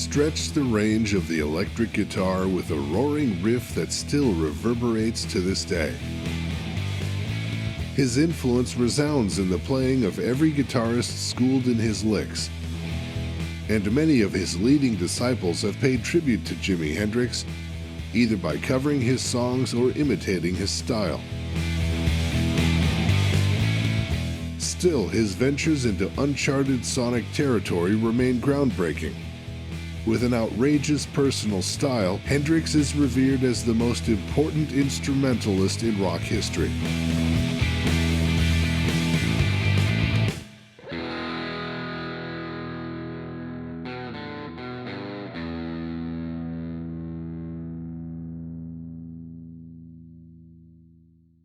stretched the range of the electric guitar with a roaring riff that still reverberates to this day. His influence resounds in the playing of every guitarist schooled in his licks, and many of his leading disciples have paid tribute to Jimi Hendrix, either by covering his songs or imitating his style. Still, his ventures into uncharted sonic territory remain groundbreaking. With an outrageous personal style, Hendrix is revered as the most important instrumentalist in rock history.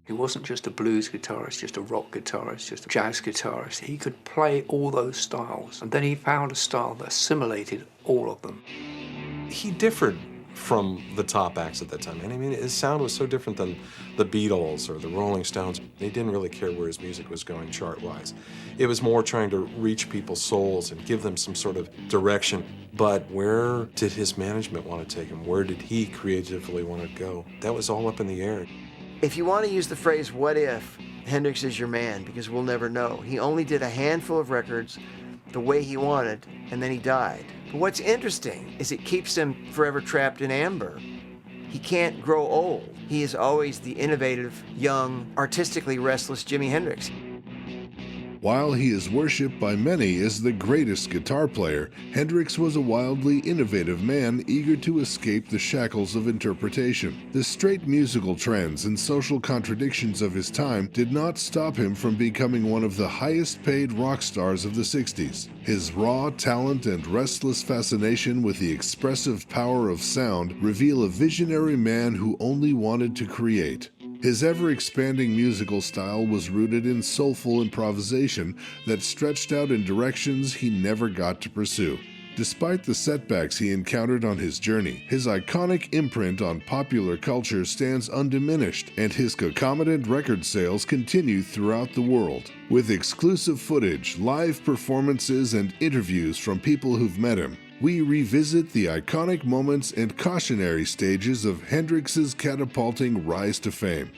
He wasn't just a blues guitarist, just a rock guitarist, just a jazz guitarist. He could play all those styles, and then he found a style that assimilated all of them. He differed from the top acts at that time. And I mean, his sound was so different than the Beatles or the Rolling Stones. He didn't really care where his music was going chart-wise. It was more trying to reach people's souls and give them some sort of direction. But where did his management want to take him? Where did he creatively want to go? That was all up in the air. If you want to use the phrase, what if, Hendrix is your man, because we'll never know. He only did a handful of records the way he wanted, and then he died. But what's interesting is it keeps him forever trapped in amber. He can't grow old. He is always the innovative, young, artistically restless Jimi Hendrix. While he is worshipped by many as the greatest guitar player, Hendrix was a wildly innovative man eager to escape the shackles of interpretation. The straight musical trends and social contradictions of his time did not stop him from becoming one of the highest-paid rock stars of the 60s. His raw talent and restless fascination with the expressive power of sound reveal a visionary man who only wanted to create. His ever-expanding musical style was rooted in soulful improvisation that stretched out in directions he never got to pursue. Despite the setbacks he encountered on his journey, his iconic imprint on popular culture stands undiminished, and his concomitant record sales continue throughout the world. With exclusive footage, live performances, and interviews from people who've met him, we revisit the iconic moments and cautionary stages of Hendrix's catapulting rise to fame.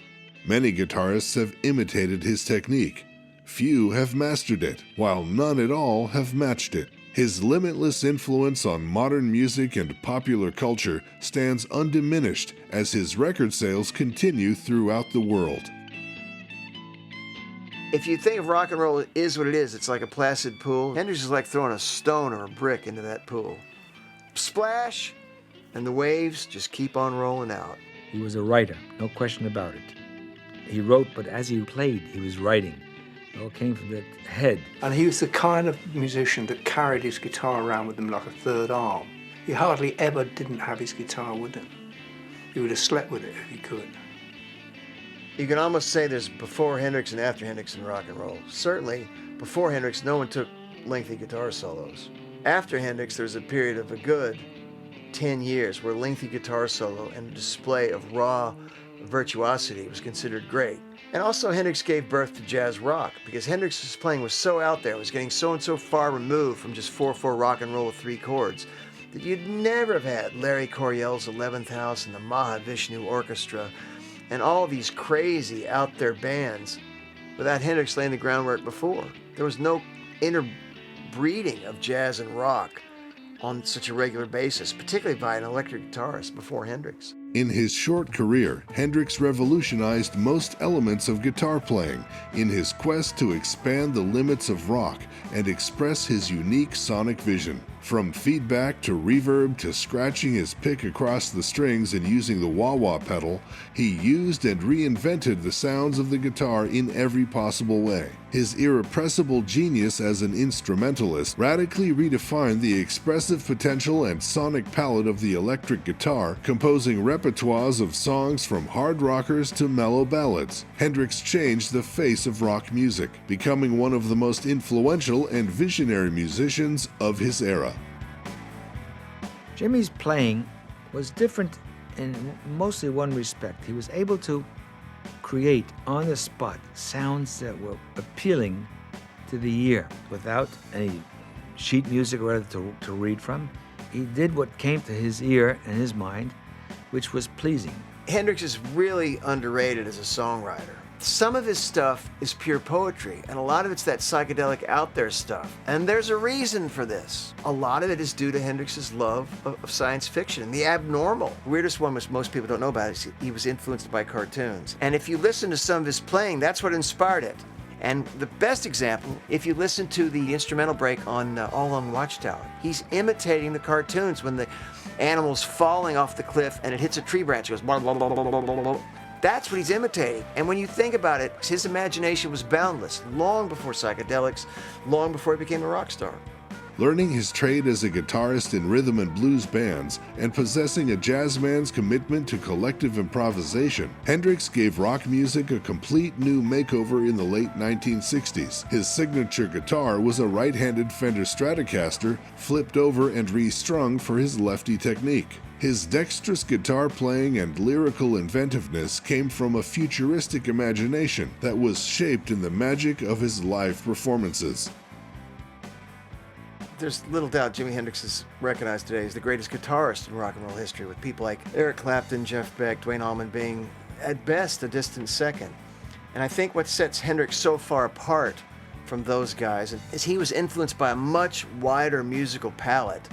Many guitarists have imitated his technique. Few have mastered it, while none at all have matched it. His limitless influence on modern music and popular culture stands undiminished as his record sales continue throughout the world. If you think of rock and roll is what it is, it's like a placid pool. Hendrix is like throwing a stone or a brick into that pool. Splash, and the waves just keep on rolling out. He was a writer, no question about it. He wrote, but as he played, he was writing. It all came from the head. And he was the kind of musician that carried his guitar around with him like a third arm. He hardly ever didn't have his guitar with him. He would have slept with it if he could. You can almost say there's before Hendrix and after Hendrix in rock and roll. Certainly, before Hendrix, no one took lengthy guitar solos. After Hendrix, there's a period of a good 10 years where lengthy guitar solo and a display of raw virtuosity was considered great. And also Hendrix gave birth to jazz rock, because Hendrix's playing was so out there, was getting so and so far removed from just 4/4 rock and roll with 3 chords, that you'd never have had Larry Coryell's 11th House and the Mahavishnu Orchestra and all these crazy out there bands without Hendrix laying the groundwork before. There was no interbreeding of jazz and rock on such a regular basis, particularly by an electric guitarist before Hendrix. In his short career, Hendrix revolutionized most elements of guitar playing in his quest to expand the limits of rock and express his unique sonic vision. From feedback to reverb to scratching his pick across the strings and using the wah-wah pedal, he used and reinvented the sounds of the guitar in every possible way. His irrepressible genius as an instrumentalist radically redefined the expressive potential and sonic palette of the electric guitar, composing repertoires of songs from hard rockers to mellow ballads. Hendrix changed the face of rock music, becoming one of the most influential and visionary musicians of his era. Jimi's playing was different in mostly one respect. He was able to create on the spot sounds that were appealing to the ear without any sheet music or other to read from. He did what came to his ear and his mind, which was pleasing. Hendrix is really underrated as a songwriter. Some of his stuff is pure poetry, and a lot of it's that psychedelic out there stuff. And there's a reason for this. A lot of it is due to Hendrix's love of science fiction and the abnormal. The weirdest one, which most people don't know about, is he was influenced by cartoons. And if you listen to some of his playing, that's what inspired it. And the best example, if you listen to the instrumental break on All Along the Watchtower, he's imitating the cartoons when the animal's falling off the cliff and it hits a tree branch. It goes blah, blah, blah, blah, blah, blah, blah. That's what he's imitating. And when you think about it, his imagination was boundless long before psychedelics, long before he became a rock star. Learning his trade as a guitarist in rhythm and blues bands and possessing a jazz man's commitment to collective improvisation, Hendrix gave rock music a complete new makeover in the late 1960s. His signature guitar was a right-handed Fender Stratocaster flipped over and restrung for his lefty technique. His dexterous guitar playing and lyrical inventiveness came from a futuristic imagination that was shaped in the magic of his live performances. There's little doubt Jimi Hendrix is recognized today as the greatest guitarist in rock and roll history, with people like Eric Clapton, Jeff Beck, Duane Allman being, at best, a distant second. And I think what sets Hendrix so far apart from those guys is he was influenced by a much wider musical palette.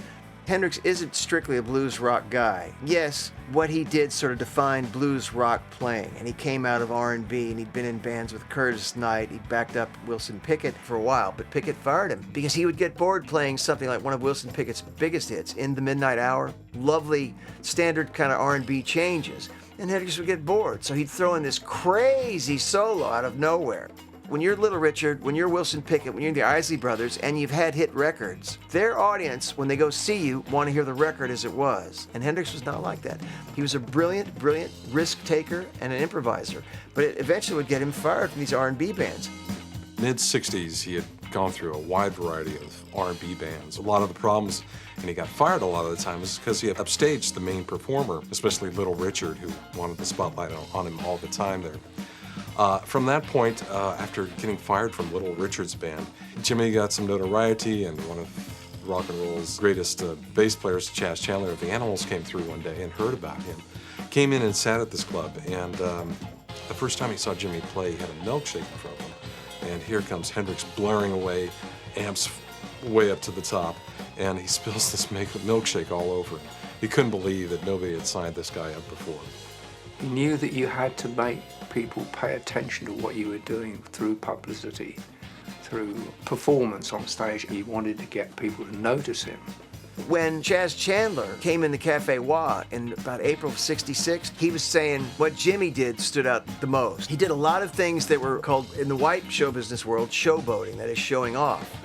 Hendrix isn't strictly a blues rock guy. Yes, what he did sort of defined blues rock playing, and he came out of R&B, and he'd been in bands with Curtis Knight. He backed up Wilson Pickett for a while, but Pickett fired him because he would get bored playing something like one of Wilson Pickett's biggest hits, In the Midnight Hour, lovely standard kind of R&B changes, and Hendrix would get bored, so he'd throw in this crazy solo out of nowhere. When you're Little Richard, when you're Wilson Pickett, when you're the Isley Brothers, and you've had hit records, their audience, when they go see you, want to hear the record as it was. And Hendrix was not like that. He was a brilliant, brilliant risk taker and an improviser, but it eventually would get him fired from these R&B bands. Mid-60s, he had gone through a wide variety of R&B bands. A lot of the problems, and he got fired a lot of the time, was because he had upstaged the main performer, especially Little Richard, who wanted the spotlight on him all the time there. From that point, after getting fired from Little Richard's band, Jimmy got some notoriety, and one of rock and roll's greatest bass players, Chas Chandler of the Animals, came through one day and heard about him. Came in and sat at this club, and the first time he saw Jimmy play, he had a milkshake in front of him. And here comes Hendrix blaring away, amps way up to the top, and he spills this milkshake all over him. He couldn't believe that nobody had signed this guy up before. He knew that you had to make people pay attention to what you were doing through publicity, through performance on stage. He wanted to get people to notice him. When Chas Chandler came into Cafe Wah in about April of '66, he was saying what Jimmy did stood out the most. He did a lot of things that were called, in the white show business world, showboating, that is showing off.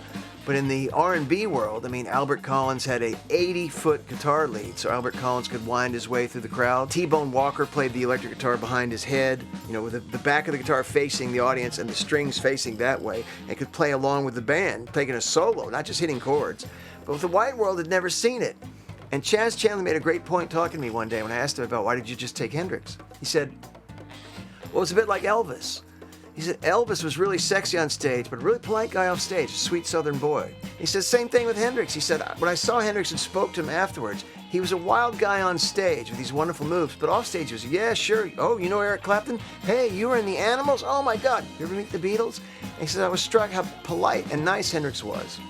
But in the R&B world, I mean, Albert Collins had a 80-foot guitar lead, so Albert Collins could wind his way through the crowd. T-Bone Walker played the electric guitar behind his head, you know, with the back of the guitar facing the audience and the strings facing that way, and could play along with the band, taking a solo, not just hitting chords. But the white world had never seen it. And Chas Chandler made a great point talking to me one day when I asked him about why did you just take Hendrix? He said, well, it's a bit like Elvis. He said, Elvis was really sexy on stage, but a really polite guy off stage, a sweet southern boy. He said, same thing with Hendrix. He said, when I saw Hendrix and spoke to him afterwards, he was a wild guy on stage with these wonderful moves, but off stage he was, yeah, sure. Oh, you know Eric Clapton? Hey, you were in the Animals? Oh my God, you ever meet the Beatles? And he said, I was struck how polite and nice Hendrix was.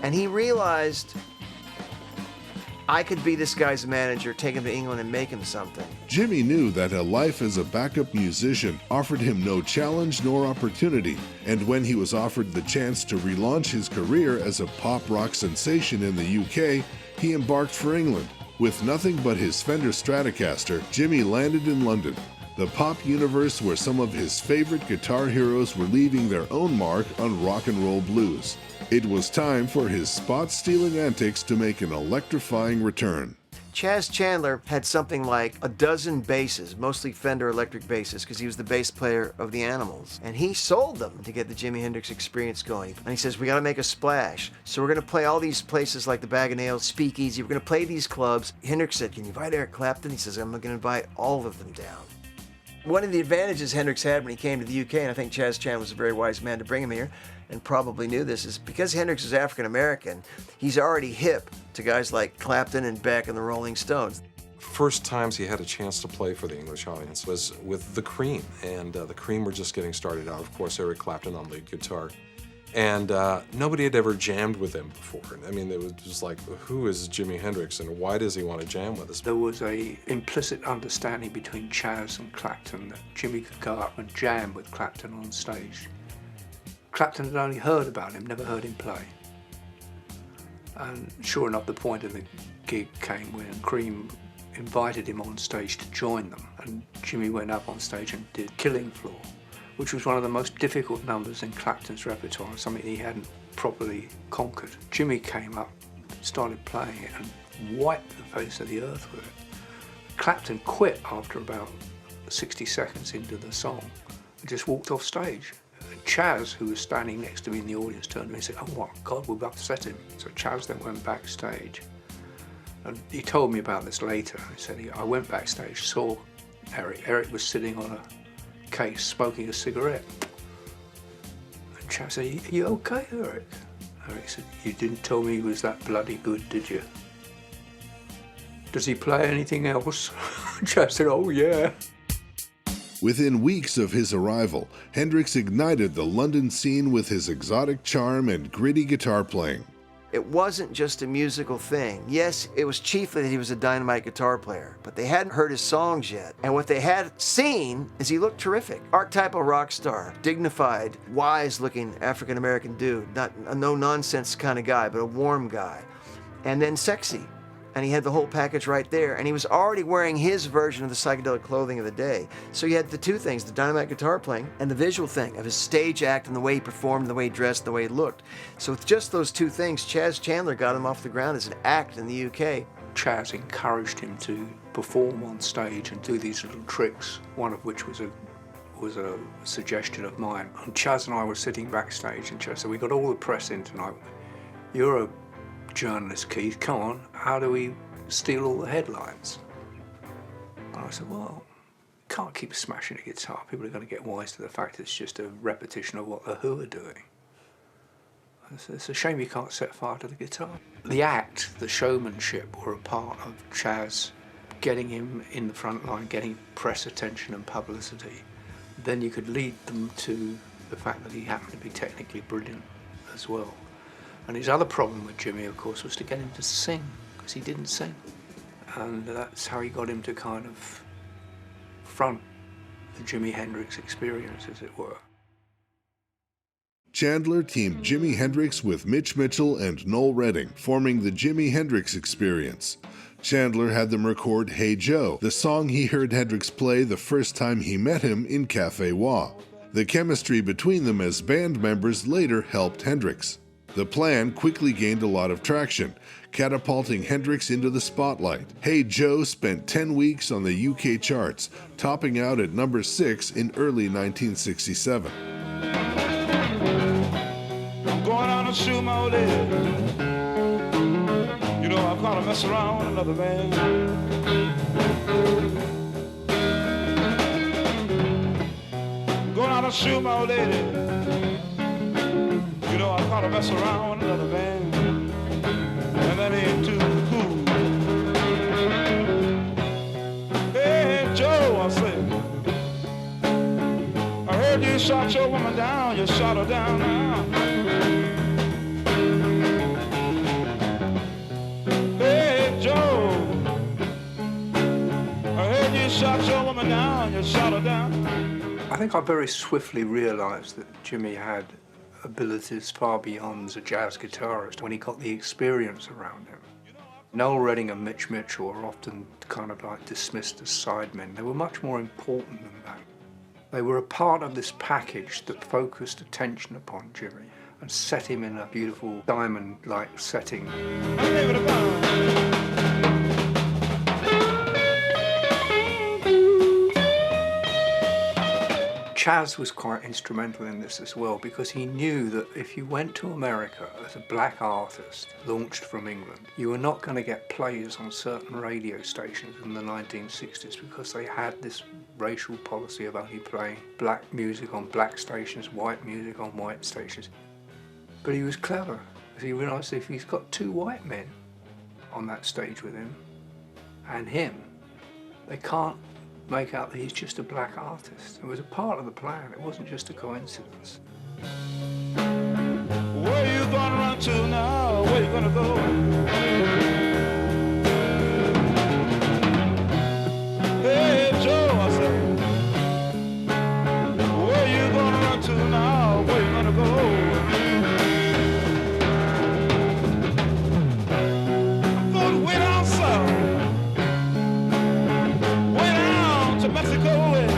And he realized, I could be this guy's manager, take him to England and make him something. Jimmy knew that a life as a backup musician offered him no challenge nor opportunity, and when he was offered the chance to relaunch his career as a pop rock sensation in the UK, he embarked for England. With nothing but his Fender Stratocaster, Jimmy landed in London, the pop universe where some of his favorite guitar heroes were leaving their own mark on rock and roll blues. It was time for his spot-stealing antics to make an electrifying return. Chas Chandler had something like a dozen basses, mostly Fender electric basses, because he was the bass player of the Animals. And he sold them to get the Jimi Hendrix experience going. And he says, we got to make a splash. So we're going to play all these places like the Bag of Nails, Speakeasy. We're going to play these clubs. Hendrix said, can you invite Eric Clapton? He says, I'm going to invite all of them down. One of the advantages Hendrix had when he came to the UK, and I think Chas Chandler was a very wise man to bring him here, and probably knew this, is because Hendrix is African American, he's already hip to guys like Clapton and Beck and the Rolling Stones. First times he had a chance to play for the English audience was with the Cream, and the Cream were just getting started out. Of course, Eric Clapton on lead guitar. And nobody had ever jammed with him before. I mean, it was just like, who is Jimi Hendrix and why does he want to jam with us? There was a implicit understanding between Chas and Clapton that Jimmy could go up and jam with Clapton on stage. Clapton had only heard about him, never heard him play. And sure enough, the point of the gig came when Cream invited him on stage to join them. And Jimmy went up on stage and did Killing Floor, which was one of the most difficult numbers in Clapton's repertoire, something he hadn't properly conquered. Jimmy came up, started playing it, and wiped the face of the earth with it. Clapton quit after about 60 seconds into the song and just walked off stage. And Chas, who was standing next to me in the audience, turned to me and said, "Oh my God, we've upset him." So Chas then went backstage. And he told me about this later. He said, I went backstage, saw Eric. Eric was sitting on a case smoking a cigarette. And Chas said, "Are you okay, Eric?" Eric said, "You didn't tell me he was that bloody good, did you? Does he play anything else?" Chas said, "Oh yeah." Within weeks of his arrival, Hendrix ignited the London scene with his exotic charm and gritty guitar playing. It wasn't just a musical thing. Yes, it was chiefly that he was a dynamite guitar player, but they hadn't heard his songs yet. And what they had seen is he looked terrific. Archetypal rock star, dignified, wise-looking African-American dude. Not a no-nonsense kind of guy, but a warm guy. And then sexy. And he had the whole package right there. And he was already wearing his version of the psychedelic clothing of the day. So you had the two things, the dynamite guitar playing and the visual thing of his stage act and the way he performed, the way he dressed, the way he looked. So with just those two things, Chas Chandler got him off the ground as an act in the UK. Chas encouraged him to perform on stage and do these little tricks, one of which was a suggestion of mine. And Chas and I were sitting backstage, and Chas said, "We got all the press in tonight. You're a journalist, Keith, come on, how do we steal all the headlines?" And I said, "Well, can't keep smashing a guitar. People are going to get wise to the fact it's just a repetition of what the Who are doing. It's a shame you can't set fire to the guitar." The act, the showmanship, were a part of Chas getting him in the front line, getting press attention and publicity. Then you could lead them to the fact that he happened to be technically brilliant as well. And his other problem with Jimmy, of course, was to get him to sing, because he didn't sing. And that's how he got him to kind of front the Jimi Hendrix experience, as it were. Chandler teamed Jimi Hendrix with Mitch Mitchell and Noel Redding, forming the Jimi Hendrix Experience. Chandler had them record Hey Joe, the song he heard Hendrix play the first time he met him in Café Wah. The chemistry between them as band members later helped Hendrix. The plan quickly gained a lot of traction, catapulting Hendrix into the spotlight. Hey Joe spent 10 weeks on the UK charts, topping out at number 6 in early 1967. I'm going out and shoot my old lady. You know, I'm gonna mess around with another man. Going out and shoot my old lady. You know, I'm gonna mess around with another man, and that ain't too cool. Hey, Joe, I say, I heard you shot your woman down, you shot her down now. Hey, Joe, I heard you shot your woman down, you shot her down. I think I very swiftly realised that Jimmy had abilities far beyond a jazz guitarist when he got the experience around him. Noel Redding and Mitch Mitchell are often kind of like dismissed as sidemen. They were much more important than that. They were a part of this package that focused attention upon Jimmy and set him in a beautiful diamond-like setting. Chas was quite instrumental in this as well, because he knew that if you went to America as a black artist launched from England, you were not going to get plays on certain radio stations in the 1960s because they had this racial policy of only playing black music on black stations, white music on white stations. But he was clever, because he realised if he's got two white men on that stage with him and him, they can't make out that he's just a black artist. It was a part of the plan, it wasn't just a coincidence. Where you gonna run to now? Where you gonna go? Hey Joe, I said, where you gonna run to now? Where you gonna go? I'm going way down south, way down to Mexico way.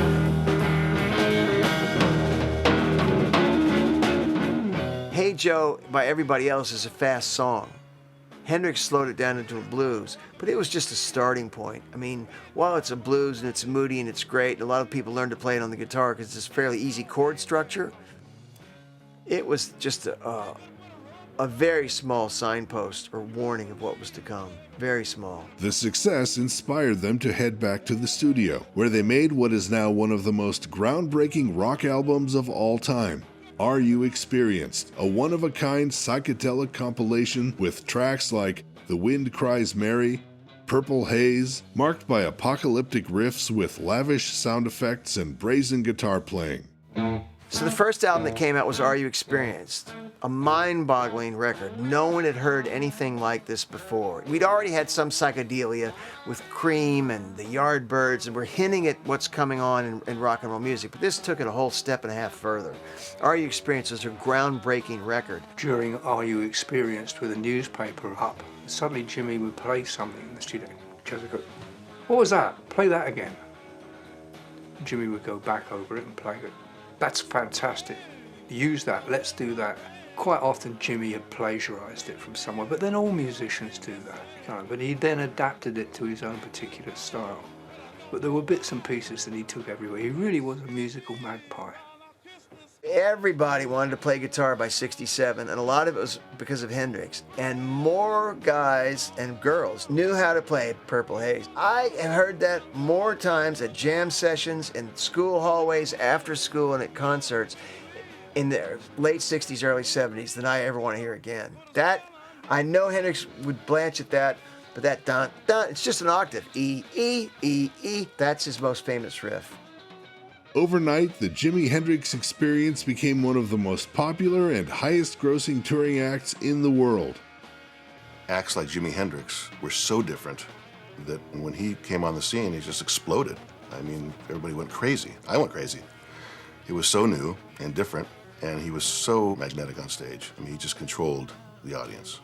Hey Joe, by everybody else, is a fast song. Hendrix slowed it down into a blues, but it was just a starting point. I mean, while it's a blues and it's moody and it's great, and a lot of people learn to play it on the guitar because it's a fairly easy chord structure, it was just a very small signpost or warning of what was to come. Very small. The success inspired them to head back to the studio, where they made what is now one of the most groundbreaking rock albums of all time. Are You Experienced, a one-of-a-kind psychedelic compilation with tracks like The Wind Cries Mary, Purple Haze, marked by apocalyptic riffs with lavish sound effects and brazen guitar playing. So the first album that came out was Are You Experienced? A mind-boggling record. No one had heard anything like this before. We'd already had some psychedelia with Cream and the Yardbirds, and we're hinting at what's coming on in rock and roll music, but this took it a whole step and a half further. Are You Experienced was a groundbreaking record. During Are You Experienced, with a newspaper up, suddenly Jimmy would play something in the studio. Just would go, what was that? Play that again. Jimmy would go back over it and play it. That's fantastic. Use that, let's do that. Quite often Jimmy had plagiarized it from somewhere, but then all musicians do that. But he then adapted it to his own particular style. But there were bits and pieces that he took everywhere. He really was a musical magpie. Everybody wanted to play guitar by '67, and a lot of it was because of Hendrix. And more guys and girls knew how to play Purple Haze. I have heard that more times at jam sessions, in school hallways, after school, and at concerts in the late '60s, early '70s than I ever want to hear again. That, I know Hendrix would blanch at that, but that dun, dun, it's just an octave. E, E, E, E. That's his most famous riff. Overnight, the Jimi Hendrix Experience became one of the most popular and highest-grossing touring acts in the world. Acts like Jimi Hendrix were so different that when he came on the scene, he just exploded. I mean, everybody went crazy. I went crazy. He was so new and different, and he was so magnetic on stage. I mean, he just controlled the audience.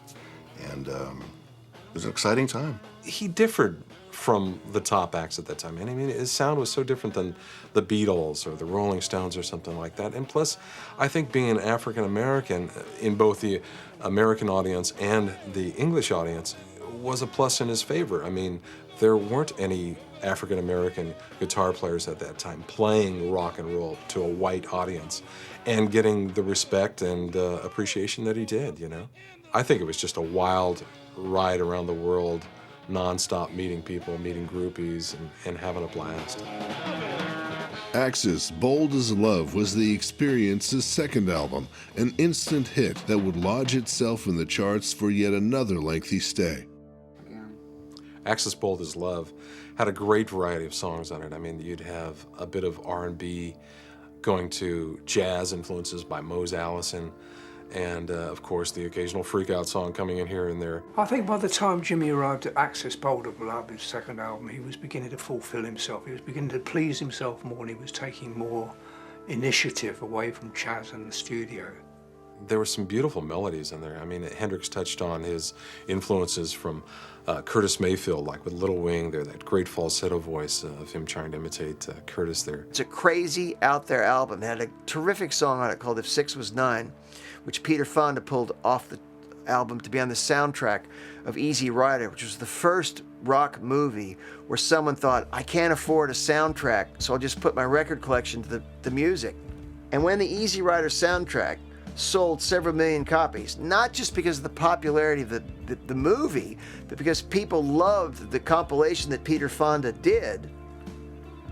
And it was an exciting time. He differed from the top acts at that time. And I mean, his sound was so different than the Beatles or the Rolling Stones or something like that. And plus, I think being an African American in both the American audience and the English audience was a plus in his favor. I mean, there weren't any African American guitar players at that time playing rock and roll to a white audience and getting the respect and appreciation that he did, you know? I think it was just a wild ride around the world, non-stop meeting people, meeting groupies, and having a blast. Axis Bold as Love was the Experience's second album, an instant hit that would lodge itself in the charts for yet another lengthy stay. Axis Bold as Love had a great variety of songs on it. I mean, you'd have a bit of R&B going to jazz influences by Mose Allison, and of course the occasional freak-out song coming in here and there. I think by the time Jimmy arrived at Axis Bold as Love, his second album, he was beginning to fulfill himself. He was beginning to please himself more, and he was taking more initiative away from Chaz and the studio. There were some beautiful melodies in there. I mean, Hendrix touched on his influences from Curtis Mayfield, like with Little Wing there, that great falsetto voice of him trying to imitate Curtis there. It's a crazy, out there album. It had a terrific song on it called If 6 Was 9, which Peter Fonda pulled off the album to be on the soundtrack of Easy Rider, which was the first rock movie where someone thought, I can't afford a soundtrack, so I'll just put my record collection to the music. And when the Easy Rider soundtrack sold several million copies, not just because of the popularity of the movie, but because people loved the compilation that Peter Fonda did,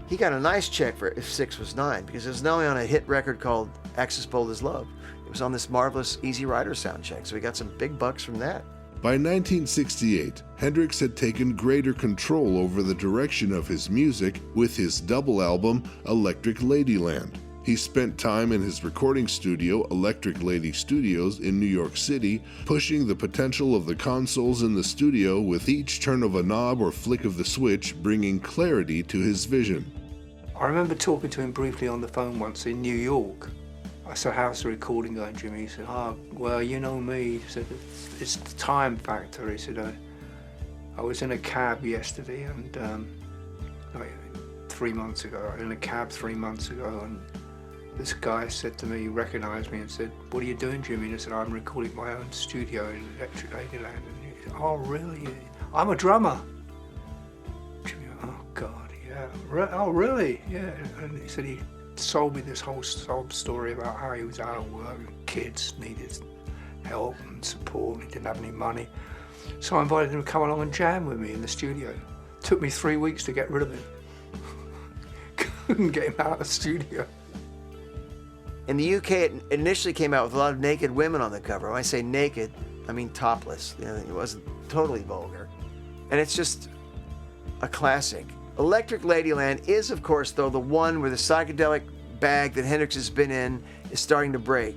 he got a nice check for If 6 Was 9 because it was not only on a hit record called Axis Bold as Love, it was on this marvelous Easy Rider soundcheck, so he got some big bucks from that. By 1968, Hendrix had taken greater control over the direction of his music with his double album, Electric Ladyland. He spent time in his recording studio, Electric Lady Studios, in New York City, pushing the potential of the consoles in the studio with each turn of a knob or flick of the switch, bringing clarity to his vision. I remember talking to him briefly on the phone once in New York. I said, how's the recording going, Jimmy? He said, oh, well, you know me. He said, it's the time factor. He said, I was in a cab yesterday and 3 months ago, in a cab 3 months ago, and this guy said to me, he recognized me and said, what are you doing, Jimmy? And I said, I'm recording my own studio in Electric Ladyland. And he said, oh, really? I'm a drummer. Jimmy, oh, God, yeah. Oh, really? Yeah. And he said he sold me this whole sob story about how he was out of work and kids needed help and support and he didn't have any money. So I invited him to come along and jam with me in the studio. It took me 3 weeks to get rid of him. Couldn't get him out of the studio. In the UK, it initially came out with a lot of naked women on the cover. When I say naked, I mean topless. You know, it wasn't totally vulgar. And it's just a classic. Electric Ladyland is, of course, though, the one where the psychedelic bag that Hendrix has been in is starting to break.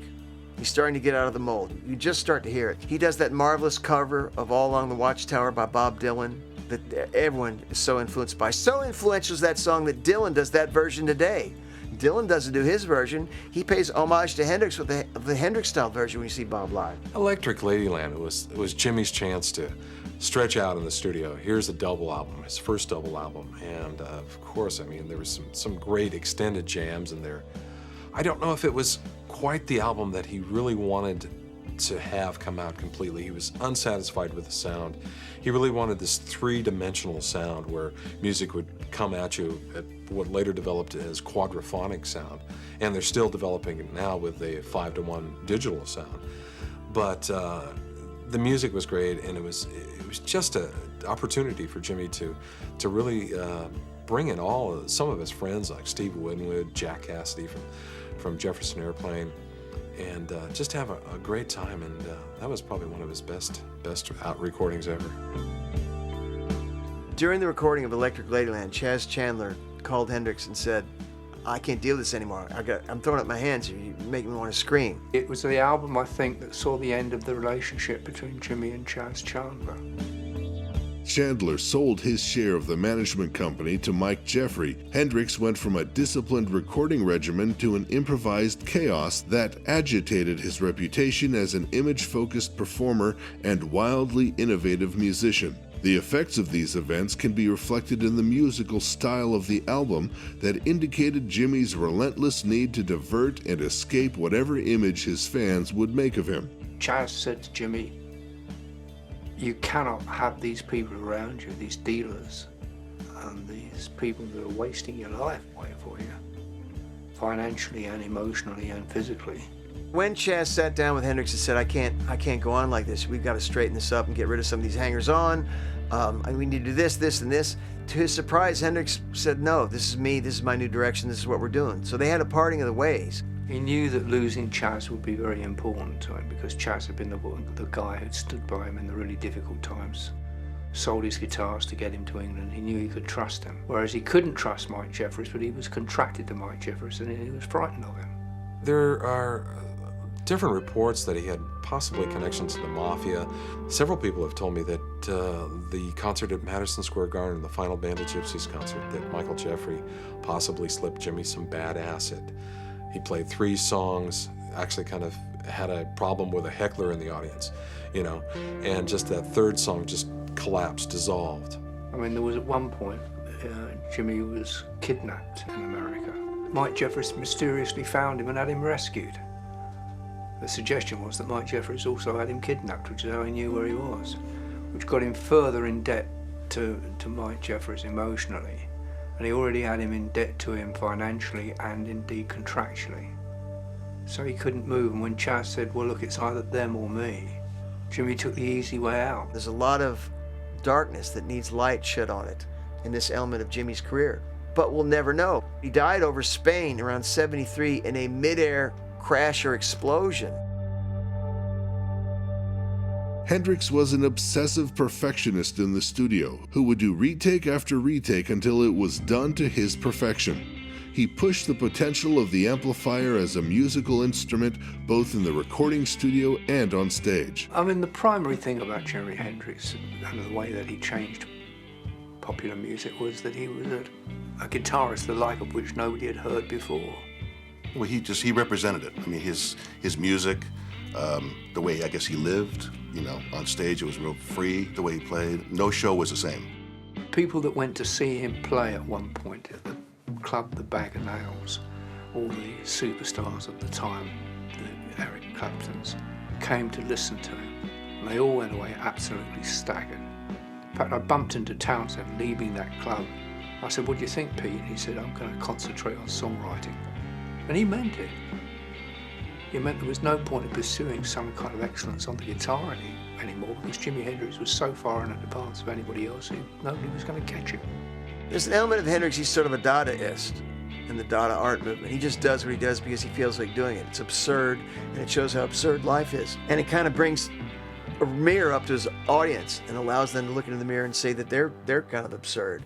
He's starting to get out of the mold. You just start to hear it. He does that marvelous cover of All Along the Watchtower by Bob Dylan that everyone is so influenced by. So influential is that song that Dylan does that version today. Dylan doesn't do his version. He pays homage to Hendrix with the Hendrix-style version when you see Bob live. Electric Ladyland, it was Jimmy's chance to stretch out in the studio. Here's a double album, his first double album. And of course, I mean, there was some great extended jams in there. I don't know if it was quite the album that he really wanted to have come out completely. He was unsatisfied with the sound. He really wanted this three-dimensional sound where music would come at you at what later developed as quadraphonic sound. And they're still developing it now with a 5-to-1 digital sound. But the music was great, and it was just an opportunity for Jimmy to really bring in some of his friends like Steve Winwood, Jack Cassidy from Jefferson Airplane, and just have a great time. And that was probably one of his best out recordings ever. During the recording of Electric Ladyland, Chaz Chandler called Hendrix and said, I can't deal with this anymore. I'm throwing up my hands here. You make me want to scream. It was the album, I think, that saw the end of the relationship between Jimmy and Chaz Chandler. Chandler sold his share of the management company to Mike Jeffrey. Hendrix went from a disciplined recording regimen to an improvised chaos that agitated his reputation as an image-focused performer and wildly innovative musician. The effects of these events can be reflected in the musical style of the album that indicated Jimmy's relentless need to divert and escape whatever image his fans would make of him. Chaz said to Jimmy, you cannot have these people around you, these dealers, and these people that are wasting your life away for you, financially and emotionally and physically. When Chaz sat down with Hendrix and said, I can't go on like this. We've got to straighten this up and get rid of some of these hangers-on. We need to do this, this, and this. To his surprise, Hendrix said, no, this is me, this is my new direction, this is what we're doing. So they had a parting of the ways. He knew that losing Chaz would be very important to him because Chaz had been the guy who'd stood by him in the really difficult times, sold his guitars to get him to England. He knew he could trust him. Whereas he couldn't trust Mike Jeffries, but he was contracted to Mike Jeffries and he was frightened of him. There are different reports that he had possibly connections to the mafia. Several people have told me that the concert at Madison Square Garden, the final Band of Gypsies concert, that Michael Jeffrey possibly slipped Jimmy some bad acid. He played 3 songs, actually kind of had a problem with a heckler in the audience, you know, and just that 3rd song just collapsed, dissolved. I mean, there was at one point, Jimmy was kidnapped in America. Mike Jeffries mysteriously found him and had him rescued. The suggestion was that Mike Jeffries also had him kidnapped, which is how he knew where he was, which got him further in debt to Mike Jeffries emotionally. And he already had him in debt to him financially and indeed contractually. So he couldn't move, and when Chaz said, well, look, it's either them or me, Jimmy took the easy way out. There's a lot of darkness that needs light shed on it in this element of Jimmy's career. but we'll never know. He died over Spain around 73 in a mid-air crash or explosion. Hendrix was an obsessive perfectionist in the studio who would do retake after retake until it was done to his perfection. He pushed the potential of the amplifier as a musical instrument both in the recording studio and on stage. I mean, the primary thing about Jimi Hendrix and the way that he changed popular music was that he was a guitarist the like of which nobody had heard before. Well, he represented it. I mean, his music, the way I guess he lived, on stage, it was real free, the way he played. No show was the same. People that went to see him play at one point at the club, the Bag of Nails, all the superstars of the time, the Eric Claptons, came to listen to him. And they all went away absolutely staggered. In fact, I bumped into Townsend leaving that club. I said, "What do you think, Pete?" And he said, "I'm going to concentrate on songwriting." And he meant it. He meant there was no point in pursuing some kind of excellence on the guitar anymore because Jimi Hendrix was so far in advance of anybody else, nobody was going to catch him. There's an element of Hendrix, he's sort of a Dadaist in the Dada art movement. He just does what he does because he feels like doing it. It's absurd, and it shows how absurd life is. And it kind of brings a mirror up to his audience and allows them to look into the mirror and say that they're kind of absurd.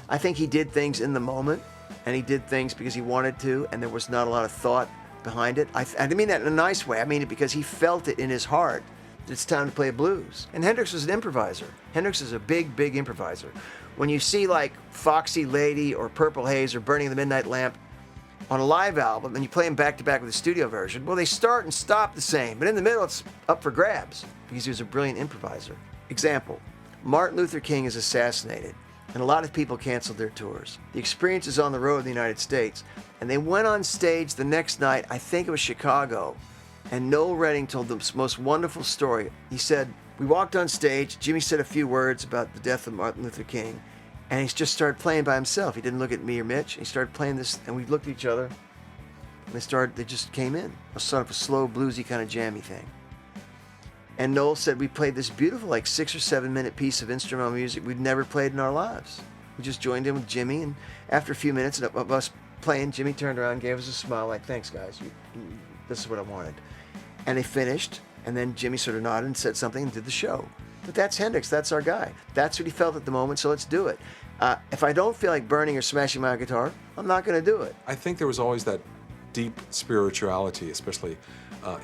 I think he did things in the moment, and he did things because he wanted to, and there was not a lot of thought behind it. I didn't mean that in a nice way. I mean it because he felt it in his heart that it's time to play blues. And Hendrix was an improviser. Hendrix is a big, big improviser. When you see like Foxy Lady or Purple Haze or Burning the Midnight Lamp on a live album and you play them back to back with a studio version, well, they start and stop the same, but in the middle it's up for grabs because he was a brilliant improviser. Example, Martin Luther King is assassinated and a lot of people canceled their tours. The Experience is on the road in the United States, and they went on stage the next night, I think it was Chicago, and Noel Redding told the most wonderful story. He said, we walked on stage, Jimmy said a few words about the death of Martin Luther King, and he just started playing by himself. He didn't look at me or Mitch. He started playing this, and we looked at each other, and they just came in. A sort of a slow, bluesy kind of jammy thing. And Noel said we played this beautiful, like 6 or 7 minute piece of instrumental music we'd never played in our lives. We just joined in with Jimmy, and after a few minutes of us playing, Jimmy turned around and gave us a smile like, thanks guys, this is what I wanted. And they finished, and then Jimmy sort of nodded and said something and did the show. But that's Hendrix, that's our guy. That's what he felt at the moment, so let's do it. If I don't feel like burning or smashing my guitar, I'm not gonna do it. I think there was always that deep spirituality, especially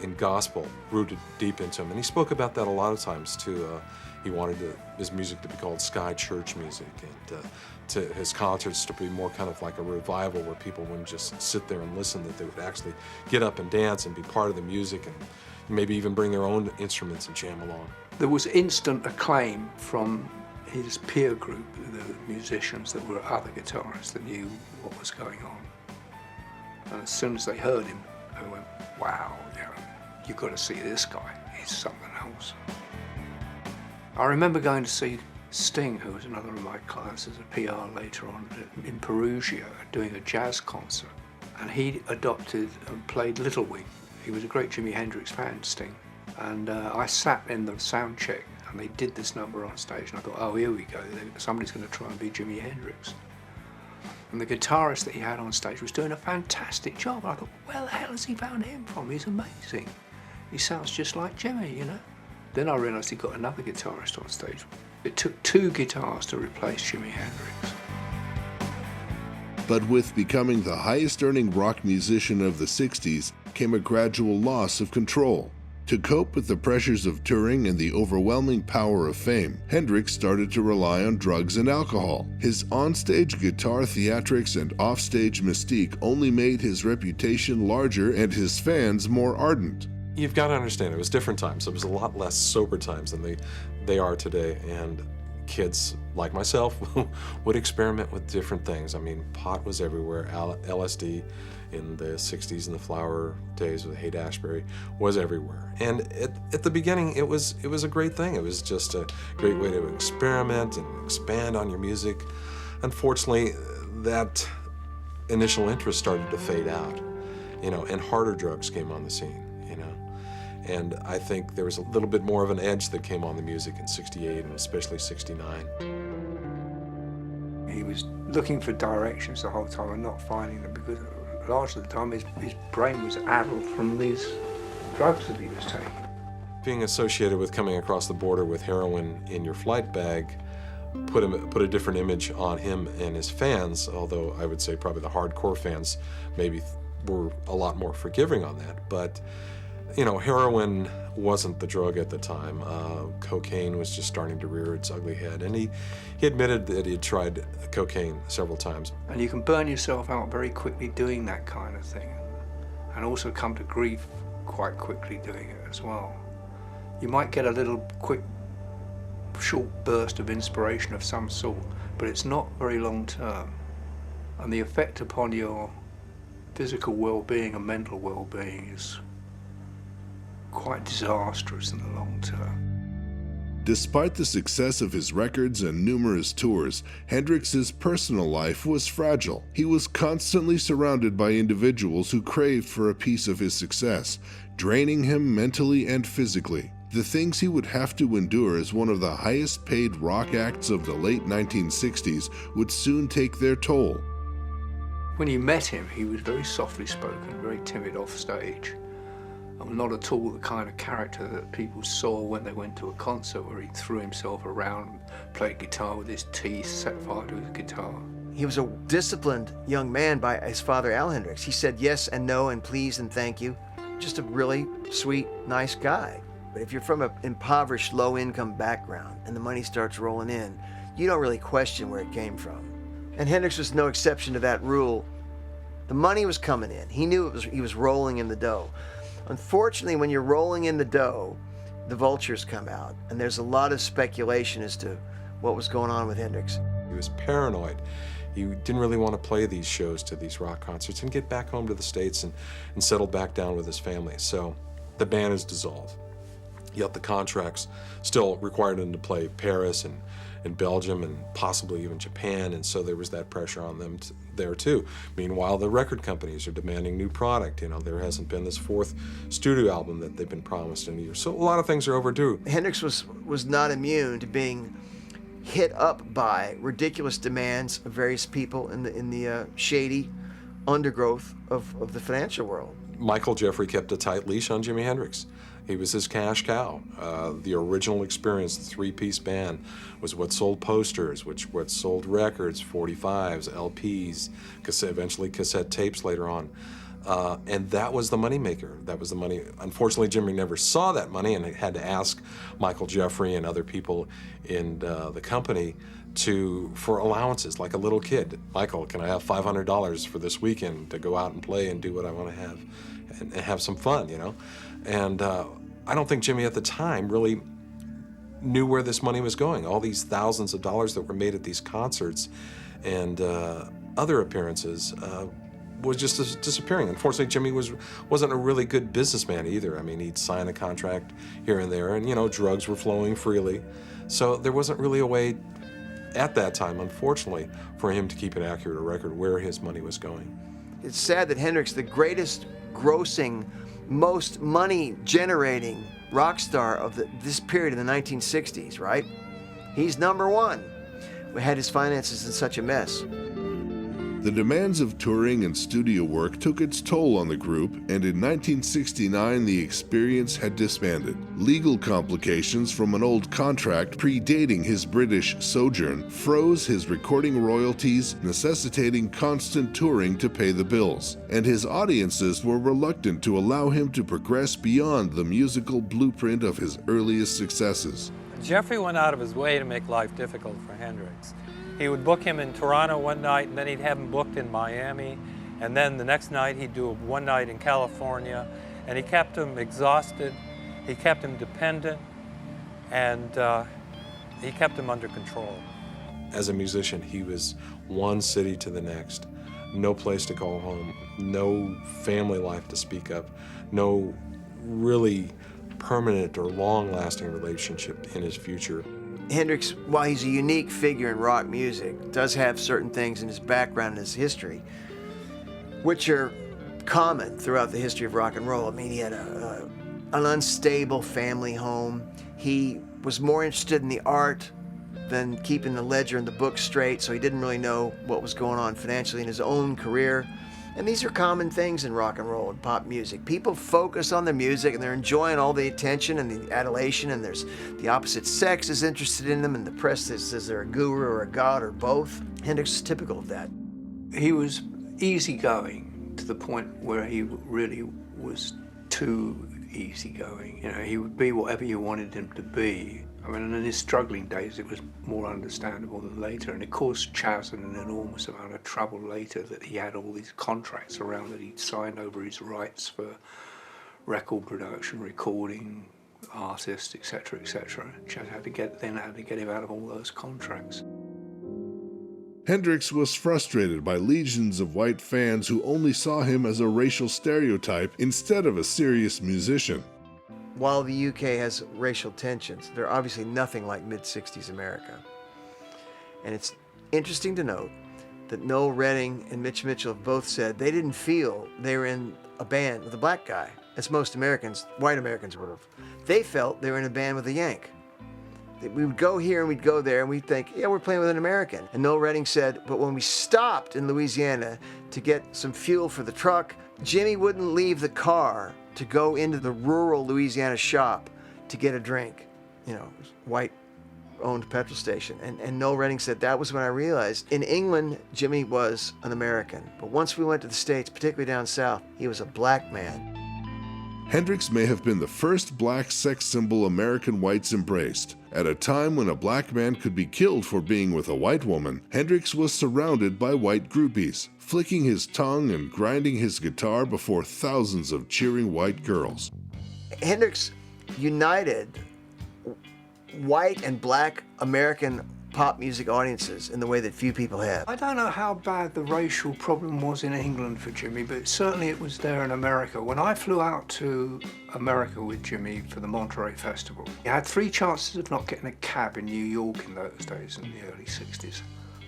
in gospel, rooted deep into him. And he spoke about that a lot of times too. He wanted his music to be called sky church music, and to his concerts to be more kind of like a revival where people wouldn't just sit there and listen, that they would actually get up and dance and be part of the music and maybe even bring their own instruments and jam along. There was instant acclaim from his peer group, the musicians that were other guitarists that knew what was going on. And as soon as they heard him, they went, wow, you've got to see this guy. He's something else. I remember going to see Sting, who was another of my clients as a PR later on, in Perugia, doing a jazz concert. And he adopted and played Little Wing. He was a great Jimi Hendrix fan, Sting. And I sat in the sound check, and they did this number on stage, and I thought, oh, here we go. Somebody's going to try and be Jimi Hendrix. And the guitarist that he had on stage was doing a fantastic job. I thought, where the hell has he found him from? He's amazing. He sounds just like Jimmy, Then I realized he got another guitarist on stage. It took 2 guitars to replace Jimi Hendrix. But with becoming the highest-earning rock musician of the 60s came a gradual loss of control. To cope with the pressures of touring and the overwhelming power of fame, Hendrix started to rely on drugs and alcohol. His onstage guitar theatrics and offstage mystique only made his reputation larger and his fans more ardent. You've got to understand, it was different times. It was a lot less sober times than they are today. And kids like myself would experiment with different things. I mean, pot was everywhere. LSD in the 60s and the flower days with Haight-Ashbury was everywhere. And at the beginning, it was a great thing. It was just a great way to experiment and expand on your music. Unfortunately, that initial interest started to fade out, and harder drugs came on the scene, And I think there was a little bit more of an edge that came on the music in '68 and especially '69. he was looking for directions the whole time and not finding them, because large of the time his brain was addled from these drugs that he was taking. Being associated with coming across the border with heroin in your flight bag put a different image on him and his fans, although I would say probably the hardcore fans maybe were a lot more forgiving on that. But, you know, heroin wasn't the drug at the time. Cocaine was just starting to rear its ugly head, and he admitted that he had tried cocaine several times. And you can burn yourself out very quickly doing that kind of thing, and also come to grief quite quickly doing it as well. You might get a little quick, short burst of inspiration of some sort, but it's not very long term. And the effect upon your physical well-being and mental well-being is quite disastrous in the long term. Despite the success of his records and numerous tours, Hendrix's personal life was fragile. He was constantly surrounded by individuals who craved for a piece of his success, draining him mentally and physically. The things he would have to endure as one of the highest paid rock acts of the late 1960s would soon take their toll. When you met him, he was very softly spoken, very timid off stage, and not at all the kind of character that people saw when they went to a concert where he threw himself around, played guitar with his teeth, set fire to his guitar. He was a disciplined young man by his father, Al Hendrix. He said yes and no and please and thank you. Just a really sweet, nice guy. But if you're from an impoverished, low-income background and the money starts rolling in, you don't really question where it came from. And Hendrix was no exception to that rule. The money was coming in. He knew he was rolling in the dough. Unfortunately, when you're rolling in the dough, the vultures come out, and there's a lot of speculation as to what was going on with Hendrix. He was paranoid. He didn't really want to play these shows to these rock concerts and get back home to the States and settle back down with his family. So the band is dissolved. Yet the contracts still required him to play Paris and Belgium and possibly even Japan, and so there was that pressure on them there too. Meanwhile, the record companies are demanding new product. You know, there hasn't been this fourth studio album that they've been promised in a year. So a lot of things are overdue. Hendrix was not immune to being hit up by ridiculous demands of various people in the shady undergrowth of the financial world. Michael Jeffrey kept a tight leash on Jimi Hendrix. He was his cash cow. The original experience, the three-piece band, was what sold posters, what sold records, 45s, LPs, eventually cassette tapes later on. And that was the moneymaker. That was the money. Unfortunately, Jimmy never saw that money and had to ask Michael Jeffrey and other people in the company for allowances, like a little kid. Michael, can I have $500 for this weekend to go out and play and do what I want to have and have some fun, you know? And I don't think Jimmy at the time really knew where this money was going. All these thousands of dollars that were made at these concerts and other appearances was just disappearing. Unfortunately, Jimmy wasn't a really good businessman either. I mean, he'd sign a contract here and there, and, you know, drugs were flowing freely. So there wasn't really a way at that time, unfortunately, for him to keep an accurate record where his money was going. It's sad that Hendrix, the greatest grossing, most money-generating rock star of this period in the 1960s, right? He's number one. We had his finances in such a mess. The demands of touring and studio work took its toll on the group, and in 1969 the experience had disbanded. Legal complications from an old contract predating his British sojourn froze his recording royalties, necessitating constant touring to pay the bills, and his audiences were reluctant to allow him to progress beyond the musical blueprint of his earliest successes. Jeffrey went out of his way to make life difficult for Hendrix. He would book him in Toronto one night, and then he'd have him booked in Miami, and then the next night he'd do one night in California, and he kept him exhausted, he kept him dependent, and he kept him under control. As a musician, he was one city to the next, no place to call home, no family life to speak of, no really permanent or long-lasting relationship in his future. Hendrix, while he's a unique figure in rock music, does have certain things in his background and his history which are common throughout the history of rock and roll. I mean, he had an unstable family home. He was more interested in the art than keeping the ledger and the book straight, so he didn't really know what was going on financially in his own career. And these are common things in rock and roll and pop music. People focus on the music and they're enjoying all the attention and the adulation, and there's the opposite sex is interested in them, and the press says they're a guru or a god or both. Hendrix is typical of that. He was easygoing to the point where he really was too easygoing. You know, he would be whatever you wanted him to be. I mean, in his struggling days, it was more understandable than later. And it caused Chaz an enormous amount of trouble later that he had all these contracts around that he'd signed over his rights for record production, recording, artists, etc., etc. Chaz had to get him out of all those contracts. Hendrix was frustrated by legions of white fans who only saw him as a racial stereotype instead of a serious musician. While the UK has racial tensions, they're obviously nothing like mid-60s America. And it's interesting to note that Noel Redding and Mitch Mitchell have both said they didn't feel they were in a band with a black guy, as most Americans, white Americans would have. They felt they were in a band with a Yank. We would go here and we'd go there and we'd think, yeah, we're playing with an American. And Noel Redding said, but when we stopped in Louisiana to get some fuel for the truck, Jimmy wouldn't leave the car to go into the rural Louisiana shop to get a drink. You know, white-owned petrol station. And Noel Redding said, that was when I realized in England, Jimmy was an American. But once we went to the States, particularly down south, he was a black man. Hendrix may have been the first black sex symbol American whites embraced. At a time when a black man could be killed for being with a white woman, Hendrix was surrounded by white groupies, flicking his tongue and grinding his guitar before thousands of cheering white girls. Hendrix united white and black American pop music audiences in the way that few people have. I don't know how bad the racial problem was in England for Jimmy, but certainly it was there in America. When I flew out to America with Jimmy for the Monterey Festival, he had 3 chances of not getting a cab in New York in those days, in the early 60s.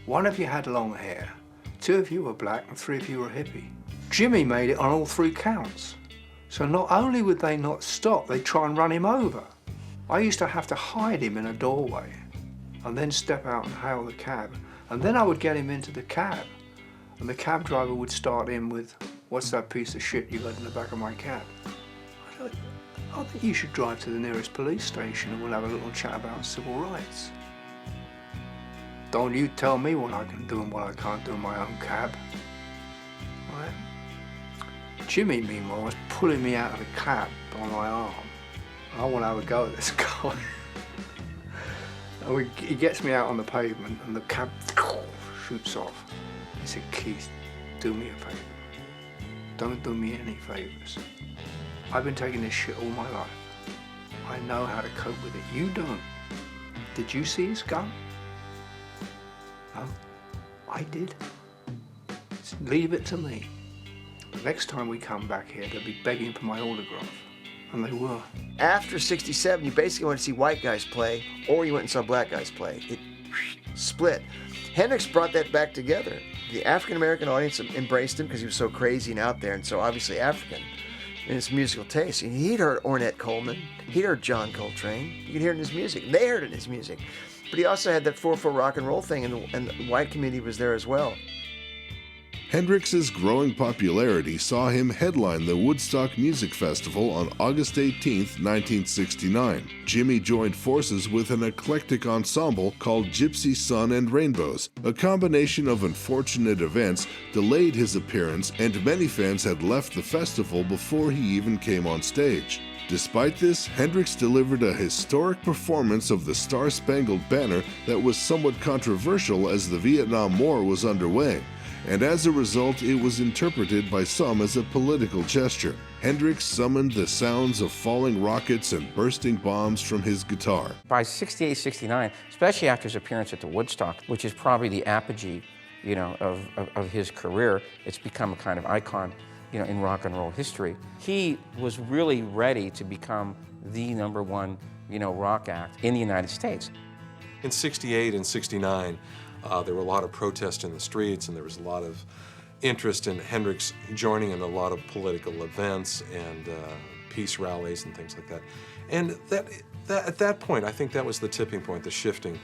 1 of you had long hair, 2 of you were black, and 3 of you were hippie. Jimmy made it on all 3 counts. So not only would they not stop, they'd try and run him over. I used to have to hide him in a doorway and then step out and hail the cab. And then I would get him into the cab, and the cab driver would start in with, "What's that piece of shit you got in the back of my cab?" I think you should drive to the nearest police station and we'll have a little chat about civil rights. Don't you tell me what I can do and what I can't do in my own cab. Right? Jimmy, meanwhile, was pulling me out of the cab by my arm. I want to have a go at this guy. And he gets me out on the pavement and the cab shoots off. He said, "Keith, do me a favour. Don't do me any favours. I've been taking this shit all my life. I know how to cope with it. You don't. Did you see his gun? No, I did. Just leave it to me. The next time we come back here, they'll be begging for my autograph." And they were. After 67, you basically went to see white guys play, or you went and saw black guys play. It split. Hendrix brought that back together. The African-American audience embraced him because he was so crazy and out there and so obviously African in his musical taste. He'd heard Ornette Coleman. He'd heard John Coltrane. You could hear it in his music. They heard it in his music. But he also had that 4/4 rock and roll thing, and the white community was there as well. Hendrix's growing popularity saw him headline the Woodstock Music Festival on August 18, 1969. Jimmy joined forces with an eclectic ensemble called Gypsy Sun and Rainbows. A combination of unfortunate events delayed his appearance, and many fans had left the festival before he even came on stage. Despite this, Hendrix delivered a historic performance of the Star-Spangled Banner that was somewhat controversial as the Vietnam War was underway, and as a result, it was interpreted by some as a political gesture. Hendrix summoned the sounds of falling rockets and bursting bombs from his guitar. By 68, 69, especially after his appearance at the Woodstock, which is probably the apogee, of his career, it's become a kind of icon, in rock and roll history. He was really ready to become the #1, rock act in the United States. In 68 and 69, there were a lot of protests in the streets, and there was a lot of interest in Hendrix joining in a lot of political events and peace rallies and things like that. And at that point, I think that was the tipping point, the shifting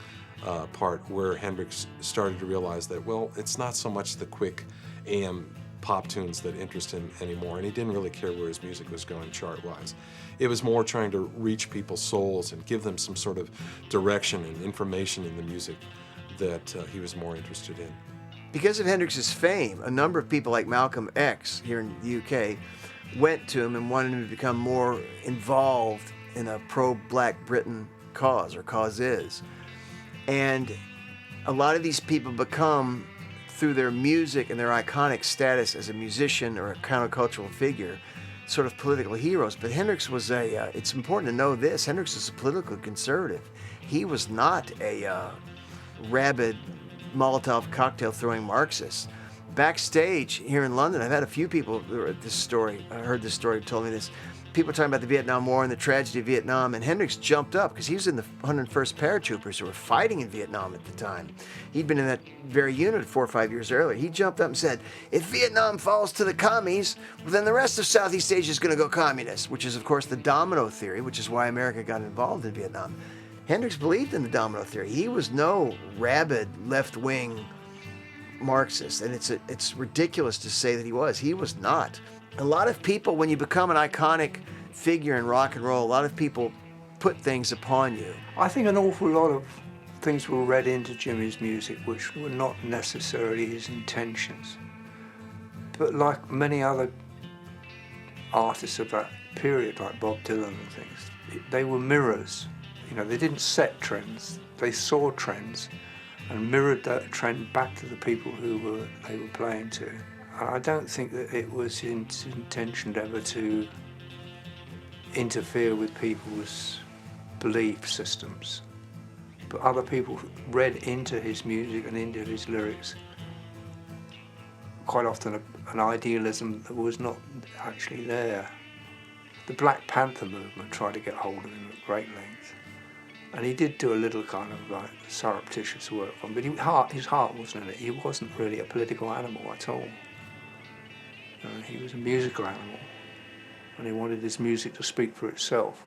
part where Hendrix started to realize that, well, it's not so much the quick AM pop tunes that interest him anymore, and he didn't really care where his music was going chart-wise. It was more trying to reach people's souls and give them some sort of direction and information in the music that he was more interested in. Because of Hendrix's fame, a number of people like Malcolm X here in the UK went to him and wanted him to become more involved in a pro-Black Britain cause or causes. And a lot of these people become, through their music and their iconic status as a musician or a countercultural figure, sort of political heroes. But Hendrix was it's important to know this, Hendrix was a political conservative. He was not a rabid Molotov cocktail throwing Marxist. Backstage here in London, I've had a few people heard this story, told me this. People talking about the Vietnam War and the tragedy of Vietnam, and Hendrix jumped up because he was in the 101st Paratroopers who were fighting in Vietnam at the time. He'd been in that very unit 4 or 5 years earlier. He jumped up and said, if Vietnam falls to the commies, well, then the rest of Southeast Asia is going to go communist, which is, of course, the domino theory, which is why America got involved in Vietnam. Hendrix believed in the domino theory. He was no rabid left-wing Marxist, and it's ridiculous to say that he was. He was not. A lot of people, when you become an iconic figure in rock and roll, a lot of people put things upon you. I think an awful lot of things were read into Jimmy's music which were not necessarily his intentions. But like many other artists of that period, like Bob Dylan and things, they were mirrors. You know, they didn't set trends, they saw trends and mirrored that trend back to the people who they were playing to. And I don't think that it was his intention ever to interfere with people's belief systems. But other people read into his music and into his lyrics quite often an idealism that was not actually there. The Black Panther movement tried to get hold of him at great length. And he did do a little kind of like surreptitious work for him, but his heart wasn't in it. He wasn't really a political animal at all. He was a musical animal, and he wanted his music to speak for itself.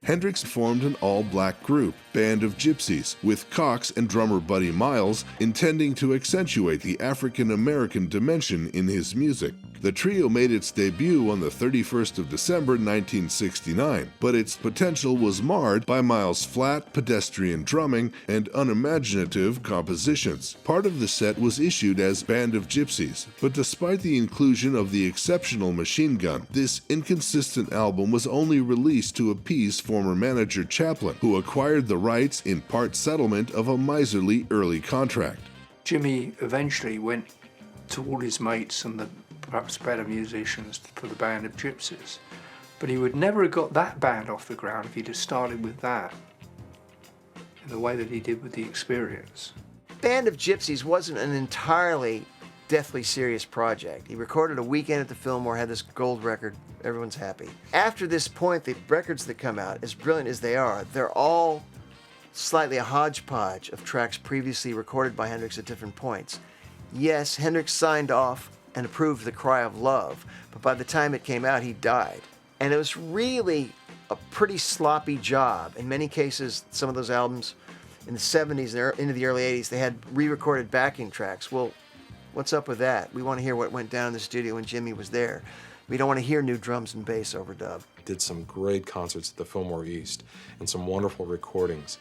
Hendrix formed an all-black group, Band of Gypsies, with Cox and drummer Buddy Miles intending to accentuate the African-American dimension in his music. The trio made its debut on the 31st of December 1969, but its potential was marred by Miles' flat, pedestrian drumming and unimaginative compositions. Part of the set was issued as Band of Gypsies, but despite the inclusion of the exceptional Machine Gun, this inconsistent album was only released to appease former manager Chalpin, who acquired the rights in part settlement of a miserly early contract. Jimmy eventually went to all his mates and the perhaps better musicians for the Band of Gypsies, but he would never have got that band off the ground if he'd have started with that in the way that he did with The Experience. Band of Gypsies wasn't an entirely deathly serious project. He recorded a weekend at the Fillmore, had this gold record, everyone's happy. After this point, the records that come out, as brilliant as they are, they're all slightly a hodgepodge of tracks previously recorded by Hendrix at different points. Yes, Hendrix signed off and approved The Cry of Love, but by the time it came out, he died. And it was really a pretty sloppy job. In many cases, some of those albums in the 70s and into the early 80s, they had re-recorded backing tracks. Well, what's up with that? We want to hear what went down in the studio when Jimmy was there. We don't want to hear new drums and bass overdub. Did some great concerts at the Fillmore East and some wonderful recordings,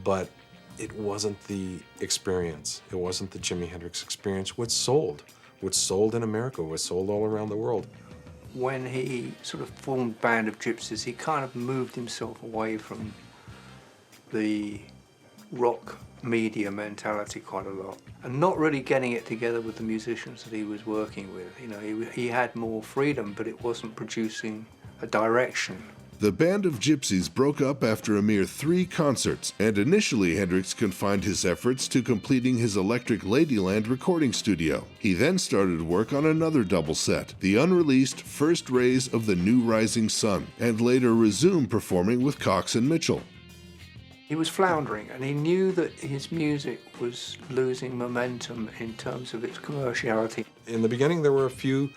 but it wasn't the experience. It wasn't the Jimi Hendrix experience, which sold in America, was sold all around the world. When he sort of formed Band of Gypsies, he kind of moved himself away from the rock media mentality quite a lot, and not really getting it together with the musicians that he was working with. You know, he had more freedom, but it wasn't producing a direction. The Band of Gypsies broke up after a mere 3 concerts, and initially Hendrix confined his efforts to completing his Electric Ladyland recording studio. He then started work on another double set, the unreleased First Rays of the New Rising Sun, and later resumed performing with Cox and Mitchell. He was floundering, and he knew that his music was losing momentum in terms of its commerciality. In the beginning, there were a few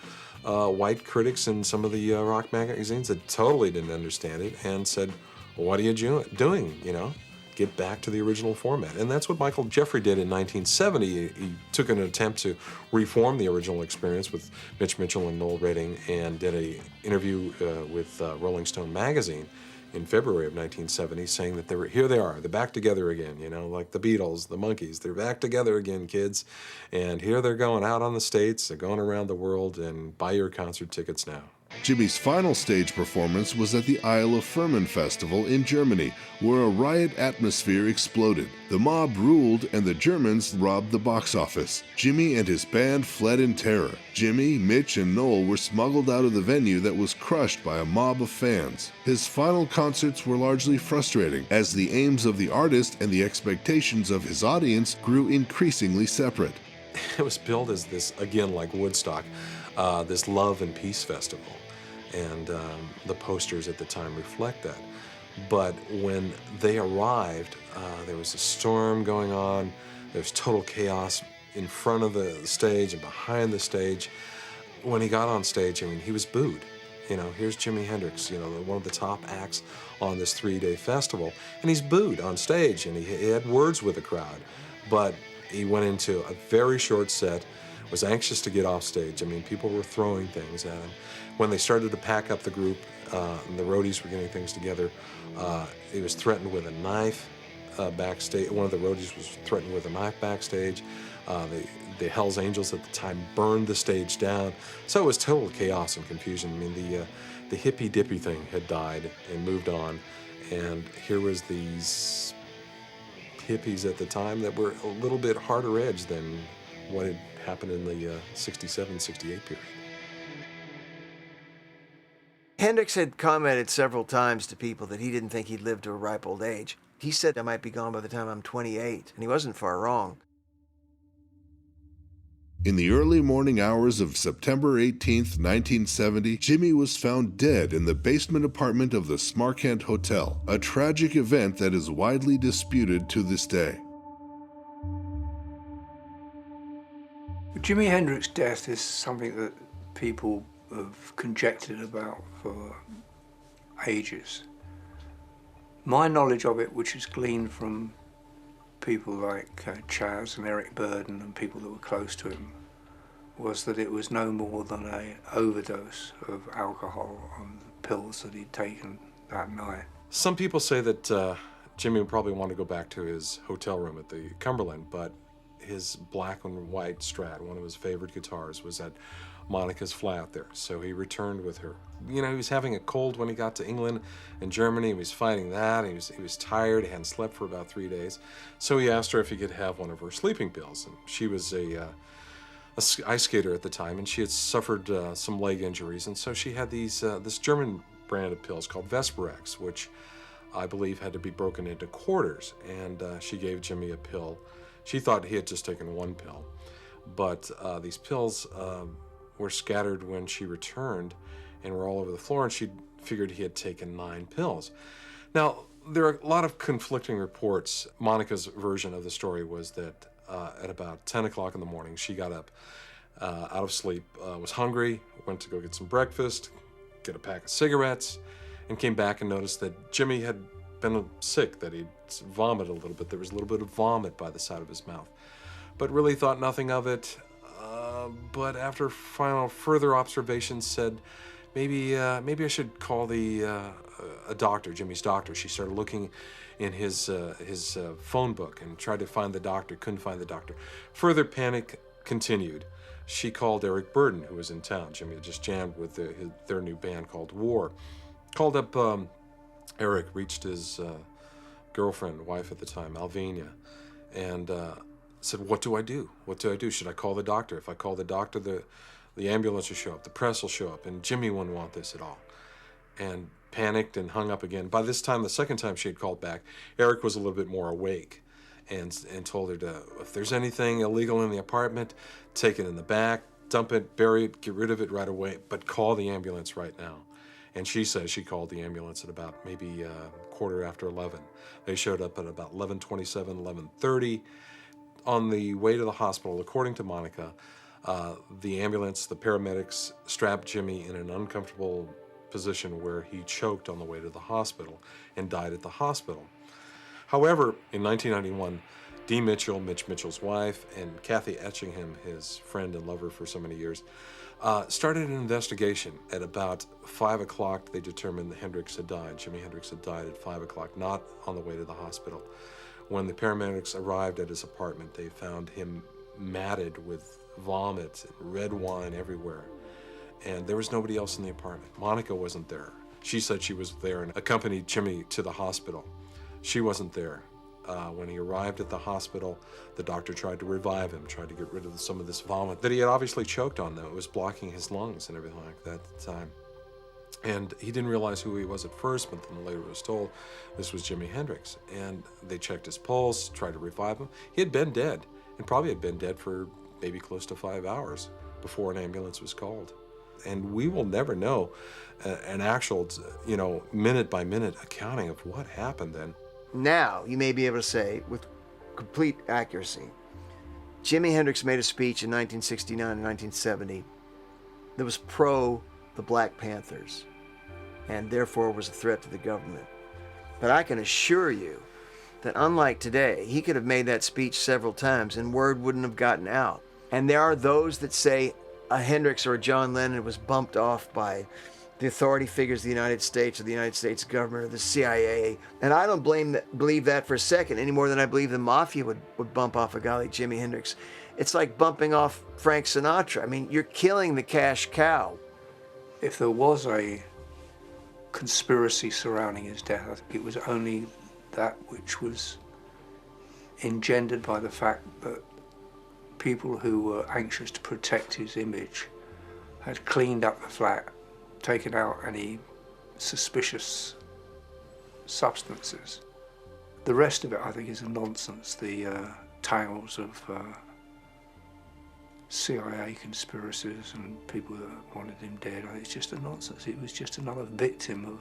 white critics in some of the rock magazines that totally didn't understand it and said, well, what are you doing, you know? get back to the original format. And that's what Michael Jeffrey did in 1970. He took an attempt to reform the original experience with Mitch Mitchell and Noel Redding, and did an interview with Rolling Stone magazine in February of 1970, saying that here they are, they're back together again, you know, like the Beatles, the Monkees, they're back together again, kids. And here they're going out on the States, they're going around the world, and buy your concert tickets now. Jimmy's final stage performance was at the Isle of Firmen Festival in Germany, where a riot atmosphere exploded. The mob ruled and the Germans robbed the box office. Jimmy and his band fled in terror. Jimmy, Mitch, and Noel were smuggled out of the venue that was crushed by a mob of fans. His final concerts were largely frustrating, as the aims of the artist and the expectations of his audience grew increasingly separate. It was billed as this, again, like Woodstock, this love and peace festival. And the posters at the time reflect that. But when they arrived, there was a storm going on. There was total chaos in front of the stage and behind the stage. When he got on stage, I mean, he was booed. You know, here's Jimi Hendrix, you know, one of the top acts on this 3-day festival, and he's booed on stage, and he had words with the crowd. But he went into a very short set, was anxious to get off stage. I mean, people were throwing things at him. When they started to pack up the group, and the roadies were getting things together, he was threatened with a knife backstage. One of the roadies was threatened with a knife backstage. The Hells Angels at the time burned the stage down. So it was total chaos and confusion. I mean, the hippy-dippy thing had died and moved on, and here was these hippies at the time that were a little bit harder edged than what had happened in the 67, 68 period. Hendrix had commented several times to people that he didn't think he'd live to a ripe old age. He said, I might be gone by the time I'm 28, and he wasn't far wrong. In the early morning hours of September 18, 1970, Jimmy was found dead in the basement apartment of the Smarkand Hotel, a tragic event that is widely disputed to this day. Jimi Hendrix's death is something that people have conjectured about for ages. My knowledge of it, which is gleaned from people like Chaz and Eric Burden and people that were close to him, was that it was no more than an overdose of alcohol on the pills that he'd taken that night. Some people say that Jimmy would probably want to go back to his hotel room at the Cumberland, but his black and white Strat, one of his favorite guitars, was at Monica's flat there, so he returned with her. You know, he was having a cold when he got to England and Germany. He was fighting that. He was tired. He hadn't slept for about 3 days. So he asked her if he could have one of her sleeping pills. And she was a ice skater at the time, and she had suffered some leg injuries. And so she had these this German brand of pills called Vesperex, which I believe had to be broken into quarters. And she gave Jimmy a pill. She thought he had just taken one pill. But these pills were scattered when she returned and were all over the floor, and she figured he had taken 9 pills. Now, there are a lot of conflicting reports. Monica's version of the story was that at about 10 o'clock in the morning, she got up out of sleep, was hungry, went to go get some breakfast, get a pack of cigarettes, and came back and noticed that Jimmy had been sick, that he'd vomited a little bit. There was a little bit of vomit by the side of his mouth, but really thought nothing of it. But after further observations, said, maybe I should call a doctor, Jimmy's doctor. She started looking in his phone book and tried to find the doctor, couldn't find the doctor. Further panic continued. She called Eric Burden, who was in town. Jimmy had just jammed with their new band called War. Called up Eric, reached his girlfriend, wife at the time, Alvina, and said, what do I do? What do I do? Should I call the doctor? If I call the doctor, the ambulance will show up, the press will show up, and Jimmy wouldn't want this at all. And panicked and hung up again. By this time, the second time she had called back, Eric was a little bit more awake and told her to, if there's anything illegal in the apartment, take it in the back, dump it, bury it, get rid of it right away, but call the ambulance right now. And she says she called the ambulance at about maybe quarter after 11. They showed up at about 11:27, 11:30. On the way to the hospital, according to Monica, the ambulance, the paramedics strapped Jimmy in an uncomfortable position where he choked on the way to the hospital and died at the hospital. However, in 1991, Dee Mitchell, Mitch Mitchell's wife, and Kathy Etchingham, his friend and lover for so many years, started an investigation. At about 5 o'clock, they determined that Hendrix had died. Jimi Hendrix had died at 5 o'clock, not on the way to the hospital. When the paramedics arrived at his apartment, they found him matted with vomit and red wine everywhere. And there was nobody else in the apartment. Monica wasn't there. She said she was there and accompanied Jimmy to the hospital. She wasn't there. When he arrived at the hospital, the doctor tried to revive him, tried to get rid of some of this vomit that he had obviously choked on, though. It was blocking his lungs and everything like that at the time. And he didn't realize who he was at first, but then later was told this was Jimi Hendrix. And they checked his pulse, tried to revive him. He had been dead, and probably had been dead for maybe close to 5 hours before an ambulance was called. And we will never know an actual, minute-by-minute accounting of what happened then. Now, you may be able to say, with complete accuracy, Jimi Hendrix made a speech in 1969 and 1970 that was pro the Black Panthers, and therefore was a threat to the government. But I can assure you that unlike today, he could have made that speech several times and word wouldn't have gotten out. And there are those that say a Hendrix or a John Lennon was bumped off by the authority figures of the United States or the United States government or the CIA. And I don't believe that for a second any more than I believe the mafia would bump off a guy like Jimi Hendrix. It's like bumping off Frank Sinatra. I mean, you're killing the cash cow. If there was a conspiracy surrounding his death, I think it was only that which was engendered by the fact that people who were anxious to protect his image had cleaned up the flat, taken out any suspicious substances. The rest of it, I think, is a nonsense. The tales of CIA conspiracies and people that wanted him dead, I think it's just a nonsense. He was just another victim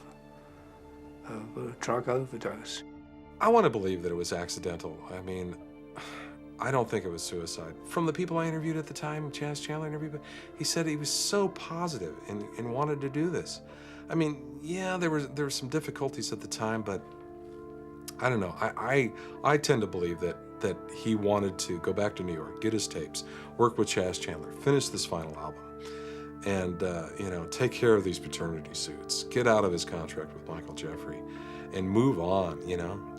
of a drug overdose. I want to believe that it was accidental. I mean, I don't think it was suicide. From the people I interviewed at the time, Chaz Chandler and everybody, he said he was so positive and wanted to do this. I mean, yeah, there were some difficulties at the time, but I don't know. I tend to believe that he wanted to go back to New York, get his tapes, work with Chaz Chandler, finish this final album, and take care of these paternity suits, get out of his contract with Michael Jeffrey, and move on.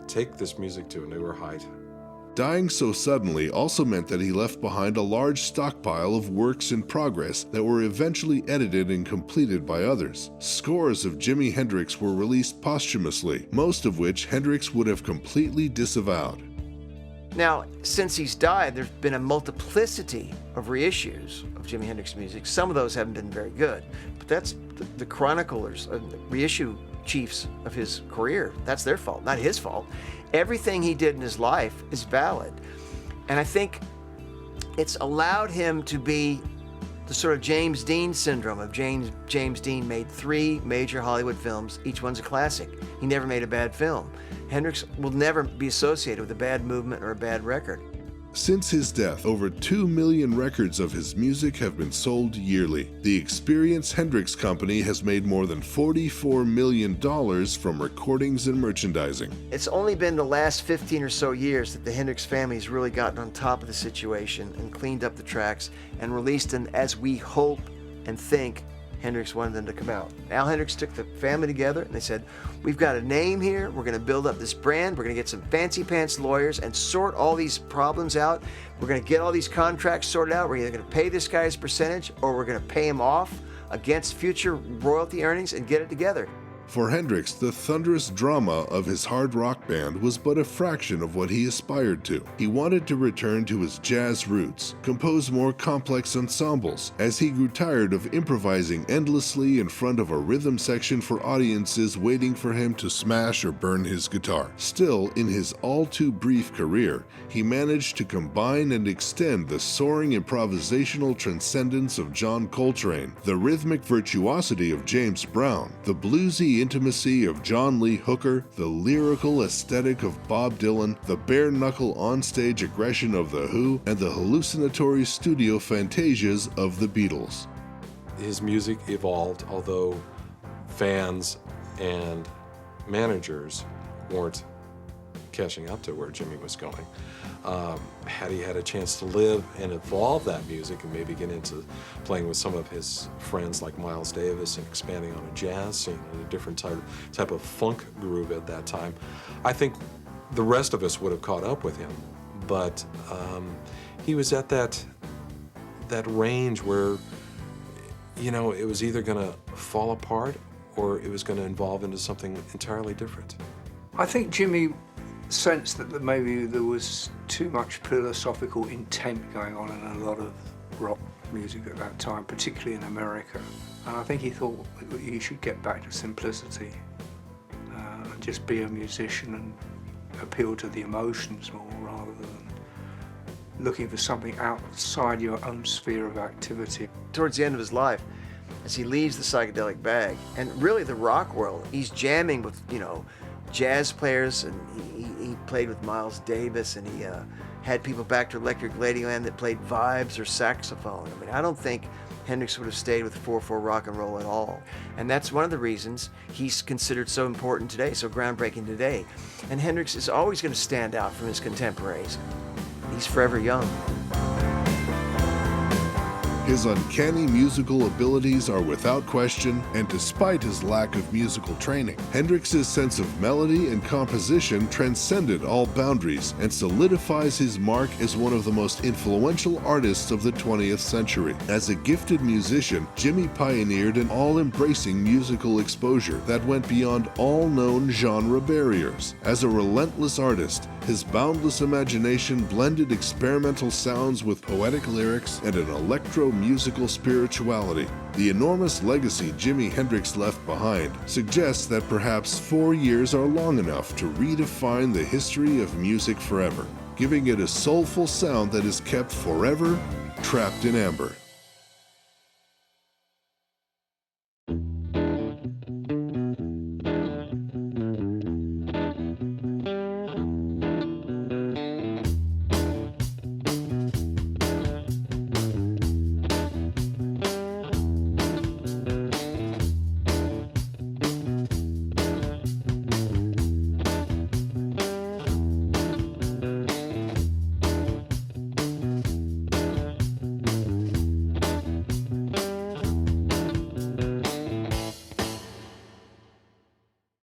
Take this music to a newer height. Dying so suddenly also meant that he left behind a large stockpile of works in progress that were eventually edited and completed by others. Scores of Jimi Hendrix were released posthumously, most of which Hendrix would have completely disavowed. Now, since he's died, there's been a multiplicity of reissues of Jimi Hendrix music. Some of those haven't been very good, but that's the chroniclers, the reissue chiefs of his career. That's their fault, not his fault. Everything he did in his life is valid. And I think it's allowed him to be the sort of James Dean syndrome of James Dean made 3 major Hollywood films. Each one's a classic. He never made a bad film. Hendrix will never be associated with a bad movement or a bad record. Since his death, over 2 million records of his music have been sold yearly. The Experience Hendrix Company has made more than $44 million from recordings and merchandising. It's only been the last 15 or so years that the Hendrix family has really gotten on top of the situation and cleaned up the tracks and released them as we hope and think Hendrix wanted them to come out. Al Hendrix took the family together and they said, we've got a name here, we're going to build up this brand, we're going to get some fancy pants lawyers and sort all these problems out, we're going to get all these contracts sorted out, we're either going to pay this guy his percentage or we're going to pay him off against future royalty earnings and get it together. For Hendrix, the thunderous drama of his hard rock band was but a fraction of what he aspired to. He wanted to return to his jazz roots, compose more complex ensembles, as he grew tired of improvising endlessly in front of a rhythm section for audiences waiting for him to smash or burn his guitar. Still, in his all-too-brief career, he managed to combine and extend the soaring improvisational transcendence of John Coltrane, the rhythmic virtuosity of James Brown, the bluesy intimacy of John Lee Hooker, the lyrical aesthetic of Bob Dylan, the bare-knuckle onstage aggression of The Who, and the hallucinatory studio fantasias of the Beatles. His music evolved, although fans and managers weren't catching up to where Jimmy was going. Had he had a chance to live and evolve that music and maybe get into playing with some of his friends like Miles Davis and expanding on a jazz scene and a different type of funk groove at that time, I think the rest of us would have caught up with him. But he was at that range where, you know, it was either going to fall apart or it was going to evolve into something entirely different. I think Jimmy sensed that maybe there was too much philosophical intent going on in a lot of rock music at that time, particularly in America. And I think he thought that he should get back to simplicity and just be a musician and appeal to the emotions more rather than looking for something outside your own sphere of activity. Towards the end of his life, as he leaves the psychedelic bag, and really the rock world, he's jamming with, you know, jazz players, and he played with Miles Davis, and he had people back to Electric Ladyland that played vibes or saxophone. I mean, I don't think Hendrix would have stayed with 4/4 rock and roll at all. And that's one of the reasons he's considered so important today, so groundbreaking today. And Hendrix is always going to stand out from his contemporaries. He's forever young. His uncanny musical abilities are without question, and despite his lack of musical training, Hendrix's sense of melody and composition transcended all boundaries and solidifies his mark as one of the most influential artists of the 20th century. As a gifted musician, Jimmy pioneered an all-embracing musical exposure that went beyond all known genre barriers. As a relentless artist, his boundless imagination blended experimental sounds with poetic lyrics and an electro-musical spirituality. The enormous legacy Jimi Hendrix left behind suggests that perhaps 4 years are long enough to redefine the history of music forever, giving it a soulful sound that is kept forever trapped in amber.